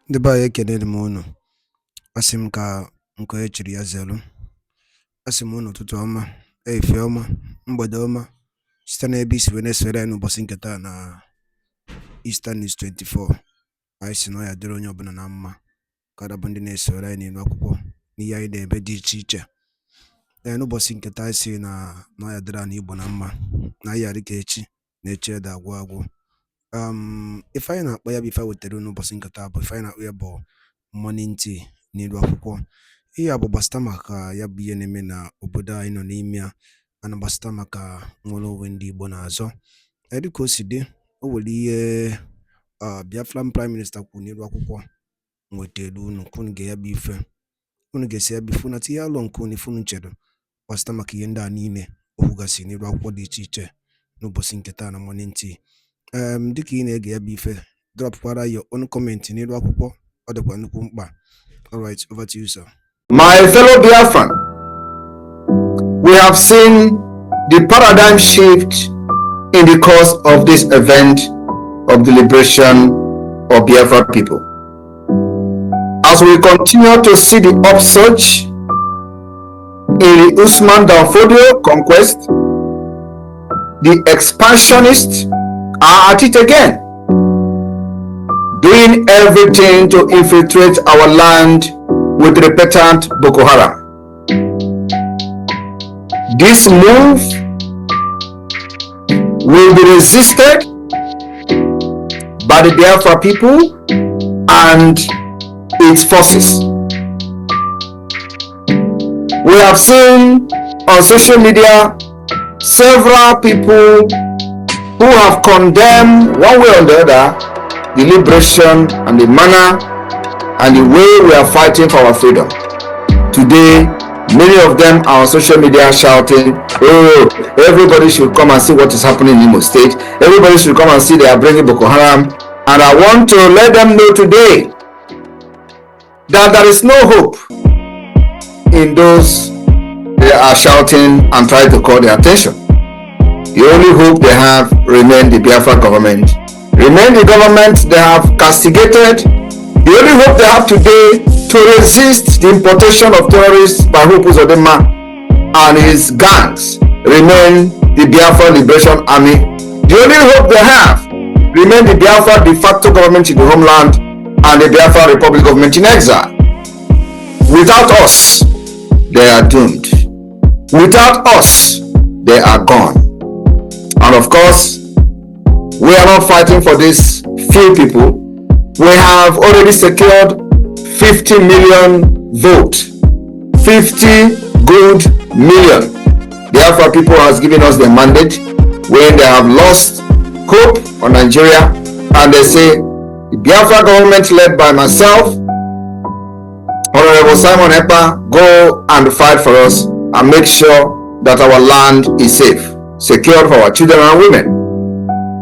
Ndị be anyị ekenere m unu. Asị m ka nke e chiri ya zelu. Asị m unu ụtụtụ ọma, ehihie ọma, mgbede ọma, site n'ebe isi wee na-esore anyị n'ụbọchị nke taa na Eastern News 24. Anyị si na ọ ya dịrị onye ọbụla na mma ka bụ ndị na-esore anyị n'ilu akwụkwọ n'ihe anyị na-ebe dị iche iche. N'ụbọchị nke taa anyị si na ọ ya dịrị anyị Igbo na mma, na anyị yarị ka echi na echi ede agwụ agwụ. Ife anyị na-akpọ ya bụ ife wetara n'ụbọchị nke taa bụ ife anyị na-akpọ ya bụ morning tea n'ilu akwụkwọ. Ihe a bụ gbasịta maka ya bụ ihe na-eme na obodo anyị nọ n'ime ya, ana gbasịta maka nwere onwe ndị Igbo na-azọ. Dịka o si dị, o nwere ihe Biafran Prime Minister kwuru n'ilu akwụkwọ nwetara unu ka unu ga ya bụ ife, unu ga-esi ya bụ ife na tinye alụ nke unu ife unu chere gbasịta maka ihe ndị a niile o kwugasị n'ilu akwụkwọ dị iche iche n'ụbọchị nke taa na morning tea. Dịka ị na-ege ya bụ ife, drọpụkwara ya ọnụ kọmentị n'ilu akwụkwọ, ọ dịkwa nnukwu mkpa. All right, over to you, sir. My fellow Biafran, we have seen the paradigm shift in the course of this event of the liberation of Biafra people. As we continue to see the upsurge in the Usman Danfodio conquest, the expansionists are at it again, doing everything to infiltrate our land with repentant Boko Haram. This move will be resisted by the Biafra people and its forces. We have seen on social media several people who have condemned one way or the other the liberation and the manner and the way we are fighting for our freedom. Today, many of them are on social media shouting, "Oh, everybody should come and see what is happening in Imo State. Everybody should come and see they are bringing Boko Haram." And I want to let them know today that there is no hope in those they are shouting and trying to call their attention. The only hope they have remain the Biafra government, remain the government they have castigated. The only hope they have today to resist the importation of terrorists by Hope Uzodinma and his gangs remain the Biafra Liberation Army. The only hope they have remain the Biafra de facto government in the homeland and the Biafra Republic government in exile. Without us, they are doomed. Without us, they are gone. And of course, we are not fighting for these few people. We have already secured 50 million votes. 50 good million. Therefore, people has given us the mandate when they have lost hope on Nigeria, and they say the Biafra government led by myself, Honorable Simon Ekpa, go and fight for us and make sure that our land is safe, secure for our children and women.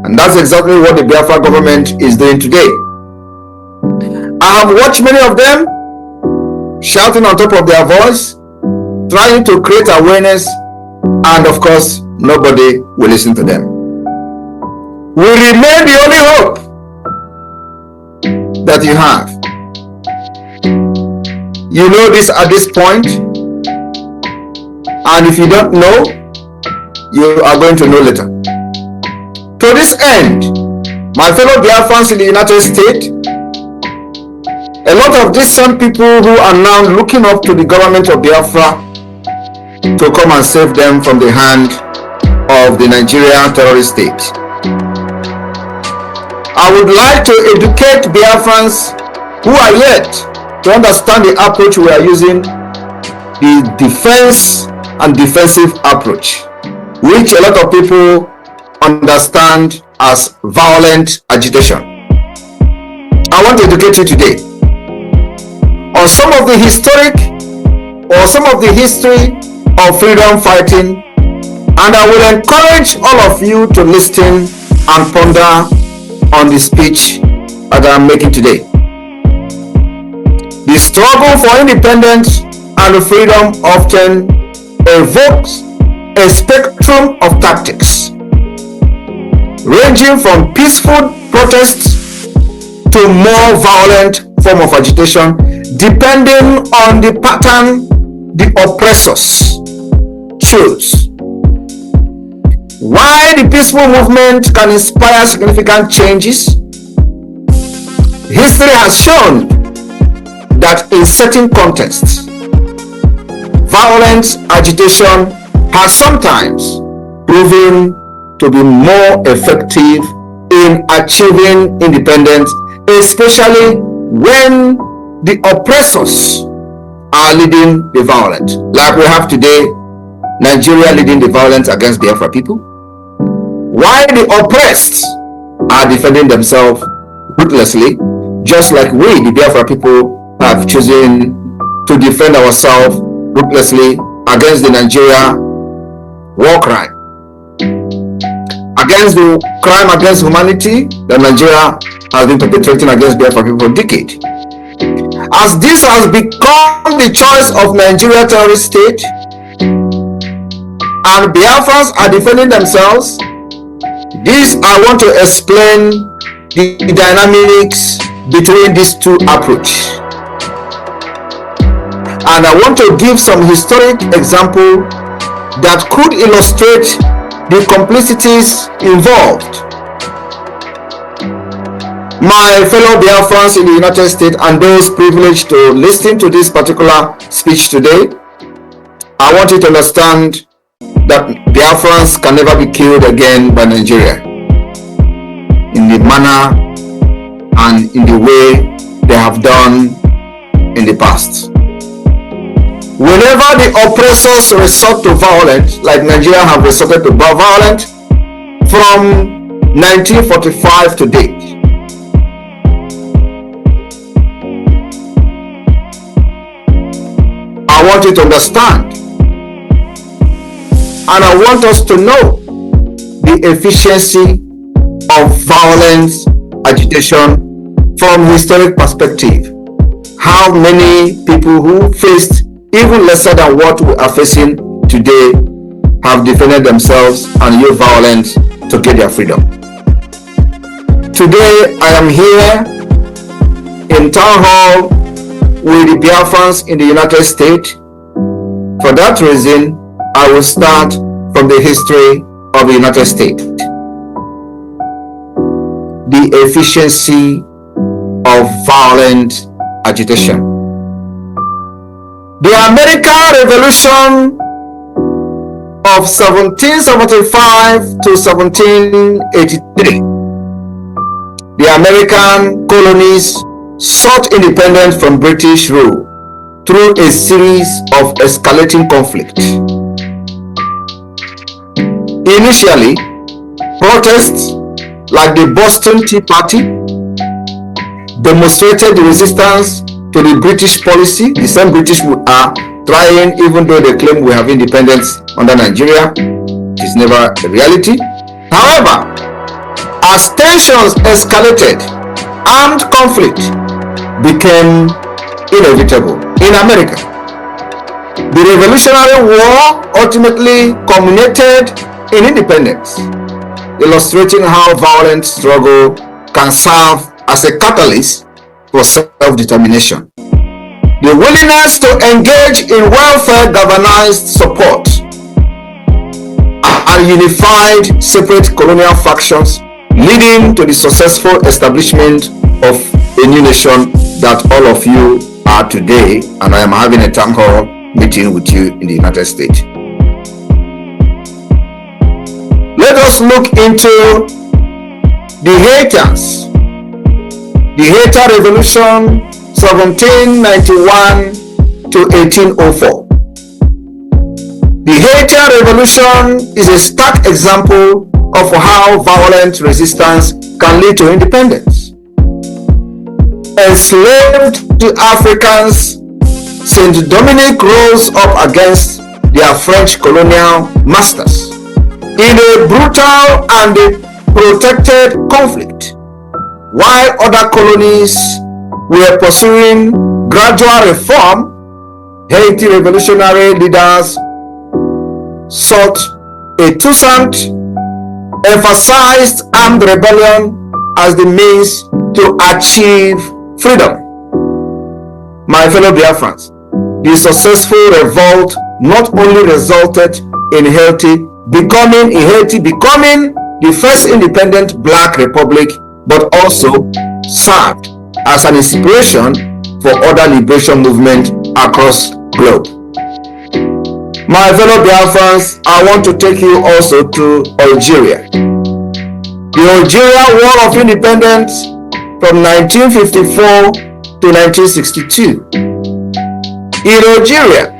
And that's exactly what the Biafra government is doing today. I have watched many of them shouting on top of their voice, trying to create awareness, and of course, nobody will listen to them. We remain the only hope that you have. You know this at this point, and if you don't know, you are going to know later. To this end, my fellow Biafrans in the United States, a lot of decent people who are now looking up to the government of Biafra to come and save them from the hand of the Nigerian terrorist state. I would like to educate Biafrans who are yet to understand the approach we are using, the defense and defensive approach, which a lot of people understand as violent agitation. I want to educate you today on some of the historic or some of the history of freedom fighting, and I will encourage all of you to listen and ponder on the speech that I am making today. The struggle for independence and freedom often evokes a spectrum of tactics, ranging from peaceful protests to more violent form of agitation depending on the pattern the oppressors choose. While the peaceful movement can inspire significant changes, history has shown that in certain contexts, violent agitation has sometimes proven to be more effective in achieving independence, especially when the oppressors are leading the violence, like we have today, Nigeria leading the violence against Biafra people, while the oppressed are defending themselves ruthlessly, just like we, the Biafra people, have chosen to defend ourselves ruthlessly against the Nigeria war crime, against the crime against humanity that Nigeria has been perpetrating against Biafra people for decades. As this has become the choice of Nigeria terrorist state, and Biafrans are defending themselves, this I want to explain the dynamics between these two approaches. And I want to give some historic example that could illustrate the complicities involved. My fellow Biafrans in the United States and those privileged to listen to this particular speech today, I want you to understand that Biafrans can never be killed again by Nigeria in the manner and in the way they have done in the past. Whenever the oppressors resort to violence, like Nigeria have resorted to violence from 1945 to date, I want you to understand, and I want us to know the efficiency of violence agitation from historic perspective. How many people who faced even lesser than what we are facing today have defended themselves and used violence to get their freedom. Today I am here in town hall with the Biafrans in the United States. For that reason, I will start from the history of the United States. The efficiency of violent agitation. The American Revolution of 1775 to 1783. The American colonies sought independence from British rule through a series of escalating conflict. Initially, protests like the Boston Tea Party demonstrated the resistance to the British policy, the same British we are trying, even though they claim we have independence under Nigeria. It is never a reality. However, as tensions escalated, armed conflict became inevitable in America. The Revolutionary War ultimately culminated in independence, illustrating how violent struggle can serve as a catalyst for self-determination. The willingness to engage in welfare galvanized support and unified separate colonial factions, leading to the successful establishment of a new nation that all of you are today, and I am having a town hall meeting with you in the United States. Let us look into the Haitians. The Haitian Revolution 1791 to 1804. The Haitian Revolution is a stark example of how violent resistance can lead to independence. Enslaved Africans, Saint Dominic rose up against their French colonial masters in a brutal and protracted conflict, while other colonies were pursuing gradual reform. Haiti revolutionary leaders sought a two-front, emphasized armed rebellion as the means to achieve freedom. My fellow Biafrans, the successful revolt not only resulted in Haiti becoming the first independent Black republic, but also served as an inspiration for other liberation movements across the globe. My fellow Biafrans, I want to take you also to Algeria. The Algeria War of Independence from 1954 to 1962. In Algeria,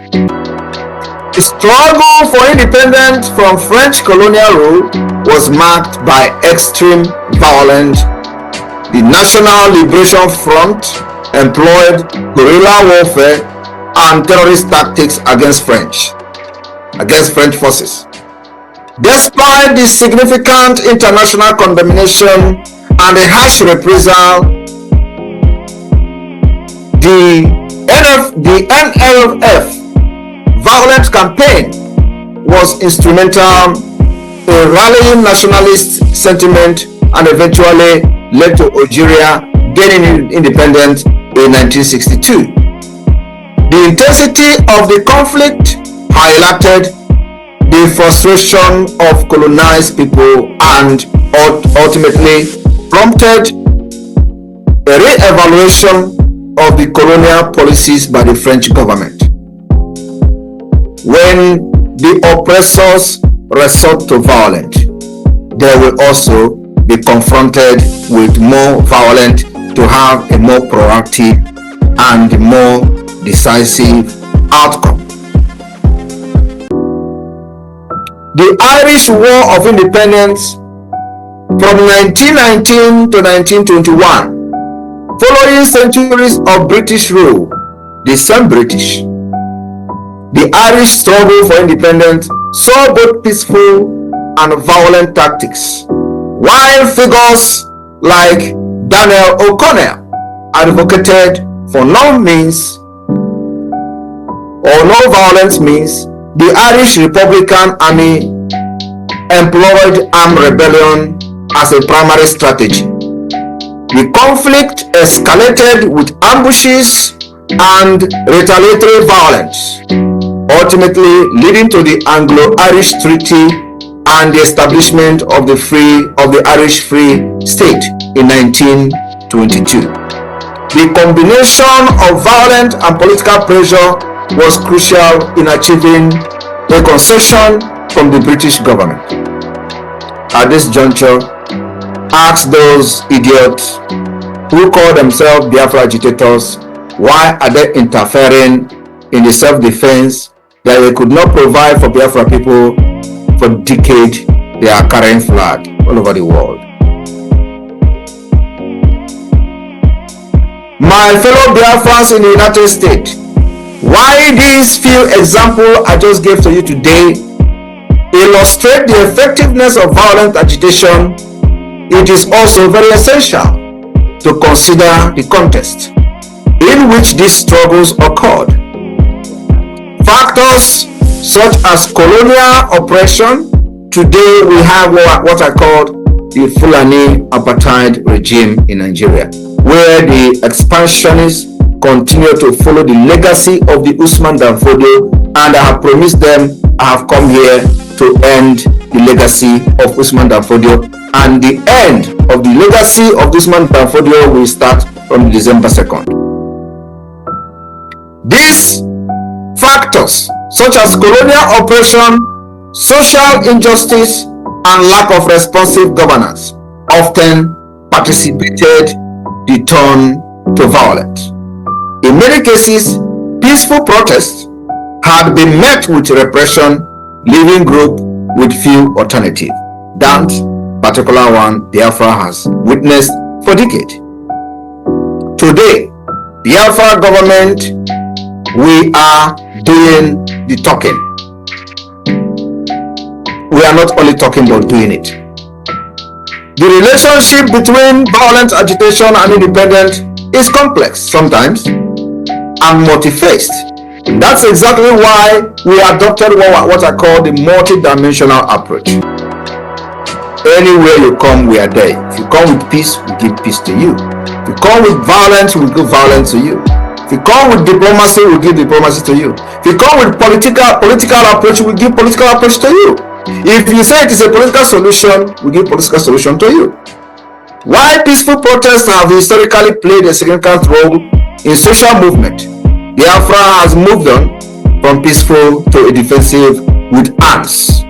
the struggle for independence from French colonial rule was marked by extreme violence. The National Liberation Front employed guerrilla warfare and terrorist tactics against French forces. Despite the significant international condemnation and the harsh reprisal, the NLF violent campaign was instrumental in rallying nationalist sentiment and eventually led to Algeria gaining independence in 1962. The intensity of the conflict highlighted the frustration of colonized people and ultimately prompted a re-evaluation of the colonial policies by the French government. When the oppressors resort to violence, they will also be confronted with more violence to have a more proactive and more decisive outcome. The Irish War of Independence from 1919 to 1921, following centuries of British rule, the same British. The Irish struggle for independence saw both peaceful and violent tactics, while figures like Daniel O'Connell advocated for no violence means. The Irish Republican Army employed armed rebellion as a primary strategy. The conflict escalated with ambushes and retaliatory violence, ultimately leading to the Anglo-Irish Treaty and the establishment of the Irish Free State in 1922. The combination of violent and political pressure was crucial in achieving a concession from the British government. At this juncture, ask those idiots who call themselves Biafra agitators, why are they interfering in the self-defense that they could not provide for Biafra people for decades? They are carrying flag all over the world. My fellow Biafrans in the United States, why these few examples I just gave to you today illustrate the effectiveness of violent agitation, it is also very essential to consider the context in which these struggles occurred. Factors such as colonial oppression. Today we have what I call the Fulani apartheid regime in Nigeria, where the expansionists continue to follow the legacy of the Usman Dan Fodio, and I have promised them I have come here to end the legacy of Usman Dan Fodio, and the end of the legacy of Usman Dan Fodio will start from December 2nd. These factors such as colonial oppression, social injustice, and lack of responsive governance often participated the turn to violence. In many cases, peaceful protests had been met with repression, leaving group with few alternatives. That particular one Biafra has witnessed for decades. Today, Biafra government, we are doing the talking. We are not only talking but doing it. The relationship between violent agitation and independence is complex sometimes and multi-faced. That's exactly why we adopted what I call the multi-dimensional approach. Anywhere you come, we are there. If you come with peace, we give peace to you. If you come with violence, we give violence to you. If If you come with diplomacy, we give diplomacy to you. If you come with political approach, we give political approach to you. If you say it is a political solution, we give political solution to you. While peaceful protests have historically played a significant role in social movement, Biafra has moved on from peaceful to a defensive with arms.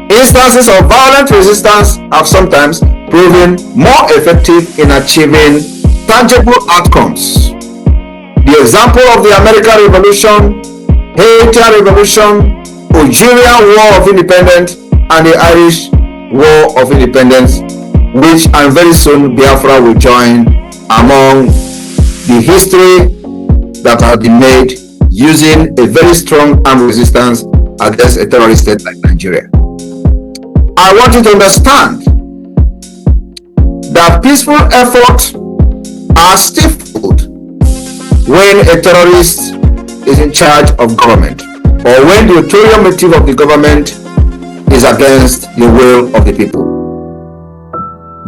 Instances of violent resistance have sometimes proven more effective in achieving tangible outcomes. The example of the American Revolution, Haitian Revolution, Algerian War of Independence, and the Irish War of Independence, which and very soon Biafra will join among the history that has been made using a very strong armed resistance against a terrorist state like Nigeria. I want you to understand that peaceful efforts are stifled when a terrorist is in charge of government, or when the ulterior motive of the government is against the will of the people.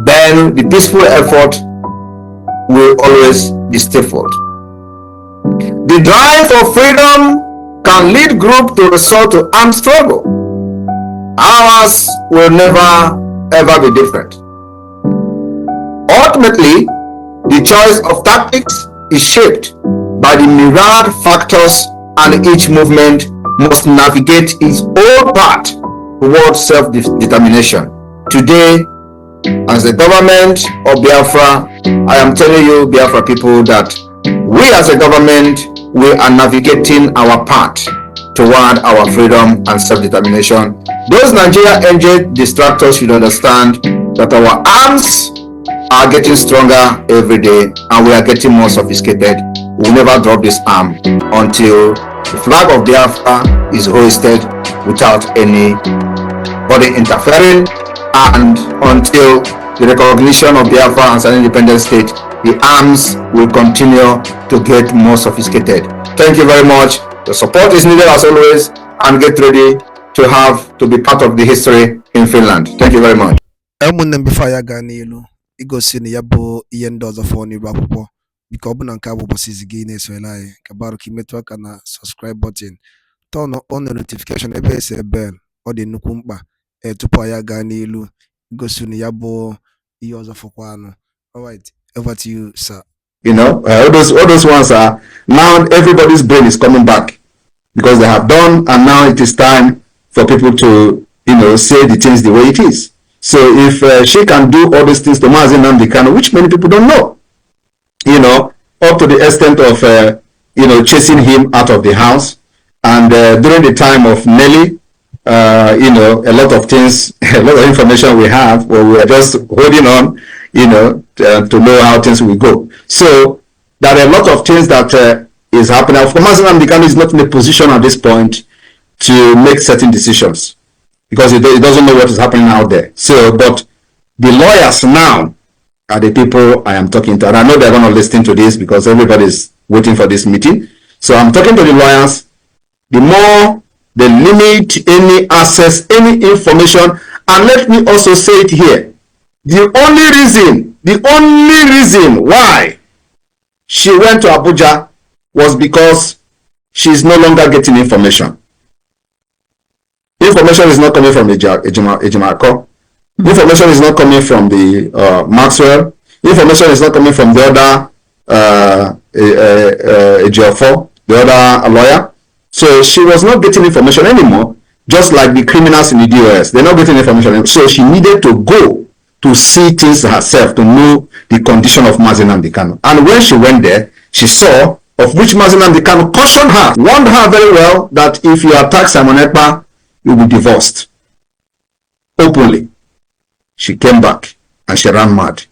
Then the peaceful effort will always be stifled. The drive for freedom can lead groups to resort to armed struggle. Ours will never ever be different. Ultimately, the choice of tactics is shaped by the myriad factors, and each movement must navigate its own path towards self-determination. Today, as the government of Biafra, I am telling you, Biafra people, that we as a government, we are navigating our path toward our freedom and self-determination. Those Nigeria NJ distractors should understand that our arms are getting stronger every day, and we are getting more sophisticated. We'll never drop this arm until the flag of Biafra is hoisted without anybody interfering, and until the recognition of Biafra as an independent state, the arms will continue to get more sophisticated. Thank you very much. The support is needed as always, and get ready to be part of the history in Finland. Thank you very much. Before I go n'ilu, igosi na ya bụ ihe ndị ọzọ fọ n'iru akwụkwọ, biko ọ bụ na nke a bụ ụbọchị izi gị na-esonyela anyị, ka barụ ka imetụ aka na subscribe button, turn on the notification ebe ese bell, ọ dị nnukwu mkpa tupu anyị gaa n'ilu, igosi na ya bụ ihe ọzọ fọkwa anụ. All right, over to you, sir. You know, all those ones are now everybody's brain is coming back because they have done, and now it is time for people to, you know, say the things the way it is. So if she can do all these things to Mazi Nnamdi Kanu, which many people don't know, you know, up to the extent of, you know, chasing him out of the house, and during the time of Nelly, you know, a lot of things, a lot of information we have, where we are just holding on, you know, to know how things will go. So there are a lot of things that is happening. Of course, Mazi Nnamdi Kanu is not in a position at this point to make certain decisions, because he doesn't know what is happening out there. So, but the lawyers now are the people I am talking to, and I know they're going to listen to this because everybody is waiting for this meeting. So I'm talking to the lawyers. The more they limit any access, any information, and let me also say it here, the only reason why she went to Abuja was because she is no longer getting information. Information is not coming from Ejimako. Information is not coming from the Maxwell. Information is not coming from the other Ejiofor, the other lawyer. So she was not getting information anymore, just like the criminals in the DOS. They're not getting information anymore. So she needed to go to see things herself, to know the condition of Mazi Nnamdi Kanu. And when she went there, she saw of which Mazi Nnamdi Kanu cautioned her, warned her very well that if you attack Simon Ekpa, you'll be divorced. Openly. She came back and she ran mad.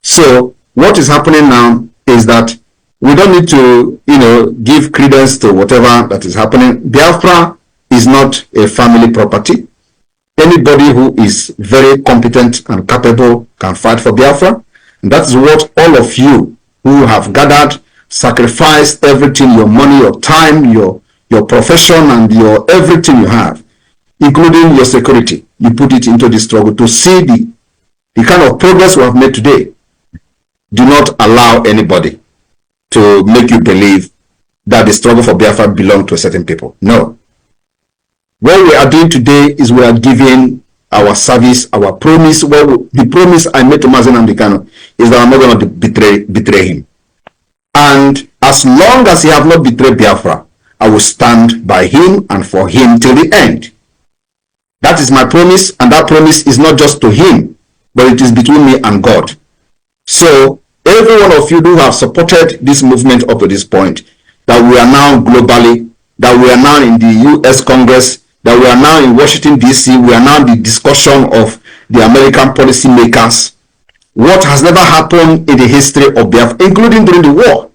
So what is happening now is that we don't need to, you know, give credence to whatever that is happening. Biafra is not a family property. Anybody who is very competent and capable can fight for Biafra. And that's what all of you who have gathered, sacrificed everything, your money, your time, your profession, and your everything you have, including your security, you put it into the struggle to see the kind of progress we have made today. Do not allow anybody to make you believe that the struggle for Biafra belonged to a certain people. No. What we are doing today is we are giving our service, our promise. The promise I made to Mazen Amdekano is that I'm not going to betray him. And as long as he have not betrayed Biafra, I will stand by him and for him till the end. That is my promise, and that promise is not just to him, but it is between me and God. So every one of you who have supported this movement up to this point, that we are now globally, that we are now in the US Congress, that we are now in Washington DC, we are now in the discussion of the American policymakers. What has never happened in the history of Biafra, including during the war.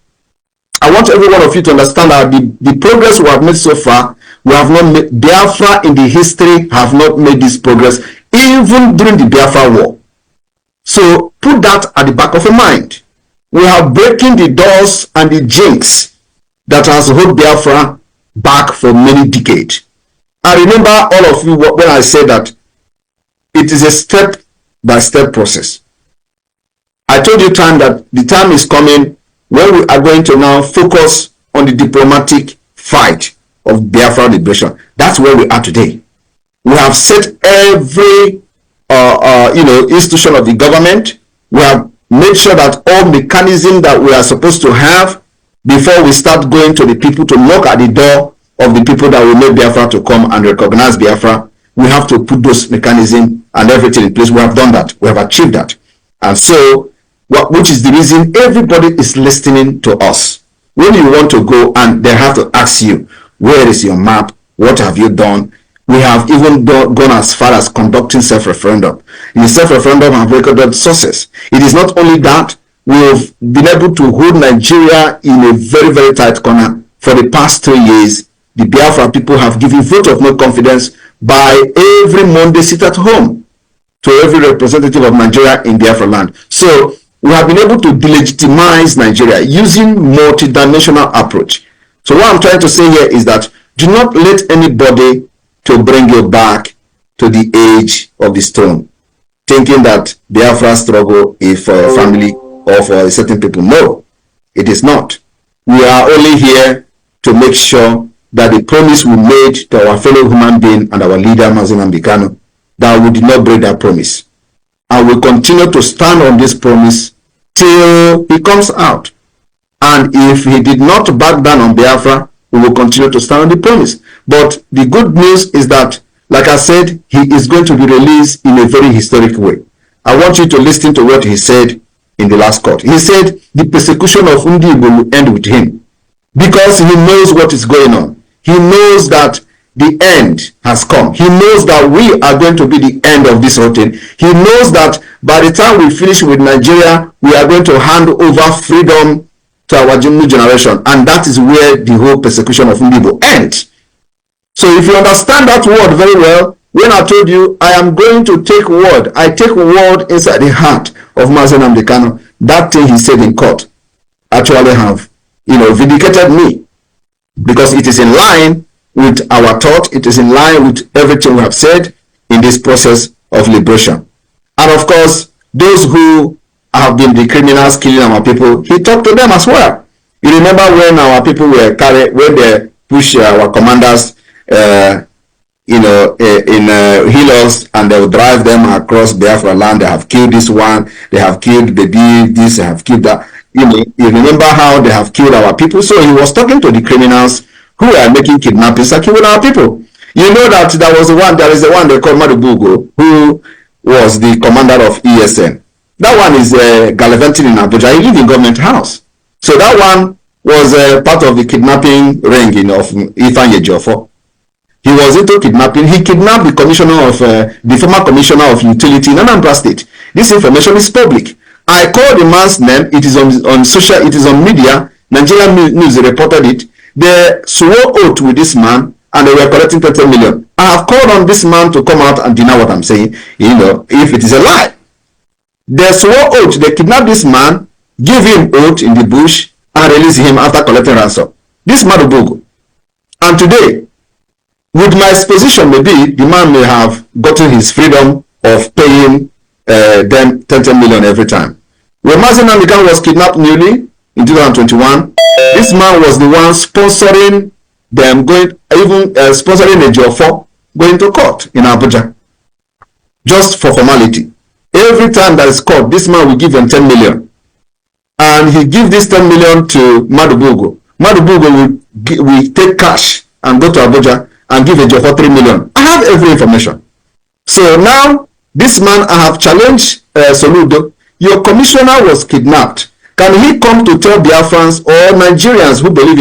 I want every one of you to understand that the progress we have made so far, we have not made, Biafra in the history have not made this progress, even during the Biafra war. So put that at the back of your mind. We are breaking the doors and the jinx that has held Biafra back for many decades. I remember all of you when I said that it is a step-by-step process. I told you that the time is coming when we are going to now focus on the diplomatic fight of Biafra liberation. That's where we are today. We have set every institution of the government. We have made sure that all mechanism that we are supposed to have before we start going to the people to knock at the door of the people that will make Biafra to come and recognize Biafra, we have to put those mechanisms and everything in place. We have done that. We have achieved that. And so, which is the reason everybody is listening to us. When you want to go and they have to ask you, where is your map? What have you done? We have even gone as far as conducting self-referendum. In the self-referendum have recorded sources. It is not only that, we have been able to hold Nigeria in a very, very tight corner. For the past 3 years, the Biafra people have given vote of no confidence by every Monday sit at home to every representative of Nigeria in Biafra land. So we have been able to delegitimize Nigeria using multidimensional approach. So what I'm trying to say here is that do not let anybody to bring you back to the age of the stone, thinking that Biafra struggle is for a family or for a certain people. No, it is not. We are only here to make sure that the promise we made to our fellow human being and our leader Mazen Amdekano, that we did not break that promise. And we continue to stand on this promise till he comes out. And if he did not back down on Biafra, we will continue to stand on the promise. But the good news is that, like I said, he is going to be released in a very historic way. I want you to listen to what he said in the last court. He said the persecution of Ndi will end with him because he knows what is going on. He knows that the end has come. He knows that we are going to be the end of this whole thing. He knows that by the time we finish with Nigeria, we are going to hand over freedom to our new generation. And that is where the whole persecution of Ndi ends. So if you understand that word very well, when I told you I am going to take word, I take word inside the heart of Mazen Amdekano, that thing he said in court actually have, vindicated me, because it is in line with our thought, it is in line with everything we have said in this process of liberation. And of course, those who have been the criminals killing our people, he talked to them as well. You remember when our people were carried, when they pushed our commanders in healers, and they will drive them across Biafra land. They have killed this one, they have killed baby this, they have killed that. You remember how they have killed our people. So he was talking to the criminals who are making kidnappings and killing our people. You know that there is the one they call Madubugo, who was the commander of ESN. That one is gallivanting in Abuja. He lived in government house. So that one was part of the kidnapping ring of Ifanye Jofo. He was into kidnapping. He kidnapped the commissioner of the former commissioner of utility in Anambra State. This information is public. I called the man's name. It is on social. It is on media. Nigerian News reported it. They swore oath with this man, and they were collecting 30 million. I have called on this man to come out and deny what I'm saying. If it is a lie. They swore oath. They kidnapped this man, give him oath in the bush, and release him after collecting ransom. This Madubugo. And today, with my exposition, maybe the man may have gotten his freedom of paying them 10 million every time. When Mazen Amdekano was kidnapped newly, in 2021. This man was the one sponsoring them going, even sponsoring the J4 going to court in Abuja, just for formality. Every time that is court, this man will give them 10 million. And he give this 10 million to Madubugo. Madubugo will take cash and go to Abuja and give a J4 3 million. I have every information. So now, this man, I have challenged Soludo. Your commissioner was kidnapped. Can he come to tell Biafrans or Nigerians who believe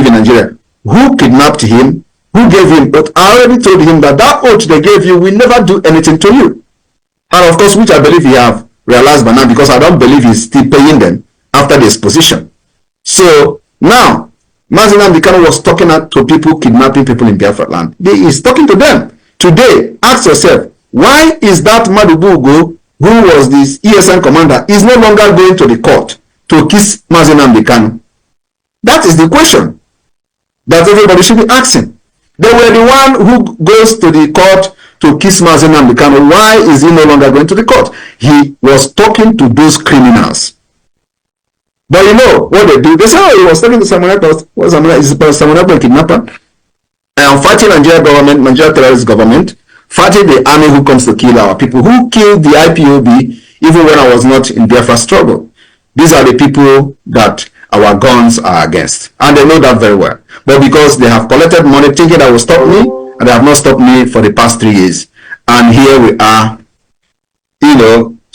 in Nigeria, who kidnapped him, who gave him? But I already told him that oath they gave you will never do anything to you. And of course, which I believe he have realized by now, because I don't believe he's still paying them after the exposition. So now, Mazi Nnamdi Kanu was talking to people kidnapping people in Biafra land. He is talking to them. Today, ask yourself, why is that Madubugo, who was this ESN commander, is no longer going to the court to kiss Mazi Nnamdi Kanu? That is the question that everybody should be asking. They were the one who goes to the court to kiss Mazi Nnamdi Kanu. Why is he no longer going to the court? He was talking to those criminals. But you know what they do? They say, oh, he was talking to someone else. Is someone else a kidnapper? Fighting Nigeria government, Nigeria terrorist government, fighting the army who comes to kill our people, who killed the IPOB even when I was not in Biafra struggle. These are the people that our guns are against. And they know that very well. But because they have collected money thinking that will stop me, and they have not stopped me for the past 3 years. And here we are,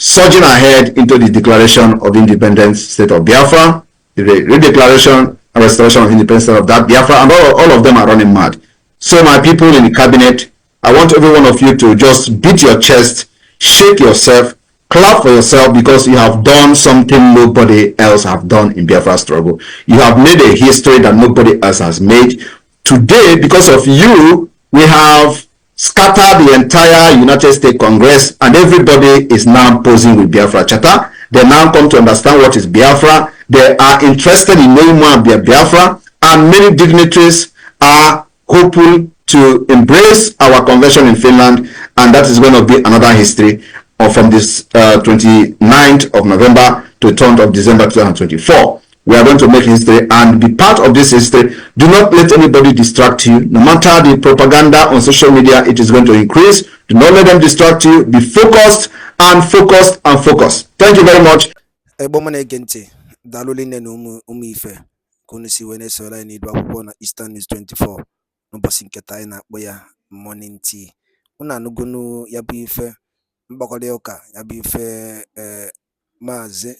surging ahead into the declaration of independence state of Biafra, the redeclaration and restoration of independence of that Biafra, and all of them are running mad. So my people in the cabinet, I want every one of you to just beat your chest, shake yourself, clap for yourself, because you have done something nobody else have done in Biafra struggle. You have made a history that nobody else has made. Today, because of you, we have scattered the entire United States Congress, and everybody is now posing with Biafra Charter. They now come to understand what is Biafra. They are interested in knowing more about Biafra, and many dignitaries are hopeful to embrace our convention in Finland, and that is going to be another history from this 29th of November to 10th of December 2024. We are going to make history and be part of this history. Do not let anybody distract you. No matter the propaganda on social media, it is going to increase. Do not let them distract you. Be focused and focused and focused. Thank you very much. Eastern News 24 n'ụbọchị nketa anyị na-akpọ ya morning tea. Unu anụgonu ya bụ ife mgbakọrịta ụka ya bụ ife Maazị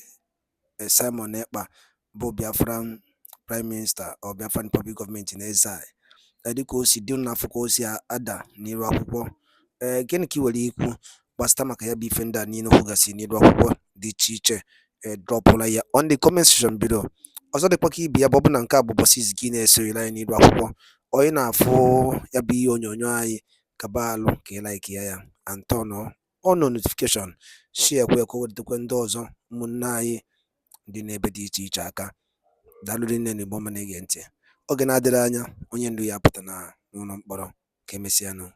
Simon Ekpa bụ Biafran Prime Minister or Biafran Public Government in exile. Dịka o si dị n'afọ ka o si ada n'iru akwụkwọ. Gịnị ka ị nwere ikwu gbasara maka ya bụ ife ndị a niile kwugasị n'iru akwụkwọ dị iche iche dropụla ya on the comment section below. Ọzọ dịkwa ka ibe ya bụ ọ bụ na nke a bụ ụbọchị izizi gị na-esonyere anyị n'iru akwụkwọ, onye na-afụ ya bụ ihe onyonyo anyị kaba alụ ka ị like ya and turn on notification, share kwa ka o wetakwa ndị ọzọ ụmụnne anyị dị n'ebe dị iche iche aka. Daalụ nne na Igbo ọma na-ege ntị. Oge na-adịrị anya onye ndu ya apụta na n'ụlọ mkpọrọ ka emesịanụ.